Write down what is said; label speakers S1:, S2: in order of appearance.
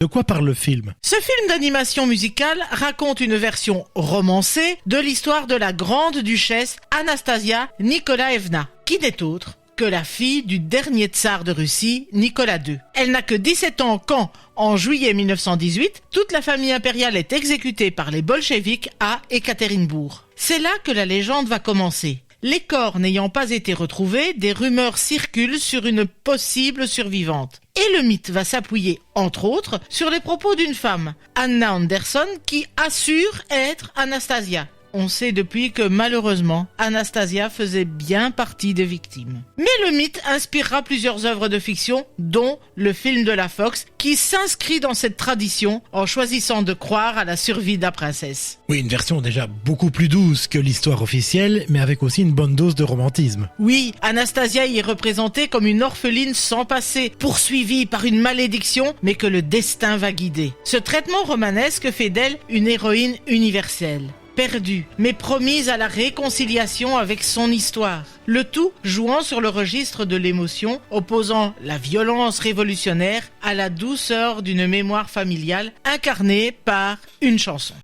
S1: De quoi parle le film?
S2: Ce film d'animation musicale raconte une version romancée de l'histoire de la grande duchesse Anastasia Nikolaevna, qui n'est autre que la fille du dernier tsar de Russie, Nicolas II. Elle n'a que 17 ans quand, en juillet 1918, toute la famille impériale est exécutée par les bolcheviks à Ekaterinbourg. C'est là que la légende va commencer. Les corps n'ayant pas été retrouvés, des rumeurs circulent sur une possible survivante. Et le mythe va s'appuyer, entre autres, sur les propos d'une femme, Anna Anderson, qui assure être Anastasia. On sait depuis que malheureusement, Anastasia faisait bien partie des victimes. Mais le mythe inspirera plusieurs œuvres de fiction, dont le film de la Fox, qui s'inscrit dans cette tradition en choisissant de croire à la survie de la princesse.
S1: Oui, une version déjà beaucoup plus douce que l'histoire officielle, mais avec aussi une bonne dose de romantisme.
S2: Oui, Anastasia y est représentée comme une orpheline sans passé, poursuivie par une malédiction, mais que le destin va guider. Ce traitement romanesque fait d'elle une héroïne universelle. Perdue, mais promise à la réconciliation avec son histoire. Le tout jouant sur le registre de l'émotion, opposant la violence révolutionnaire à la douceur d'une mémoire familiale incarnée par une chanson.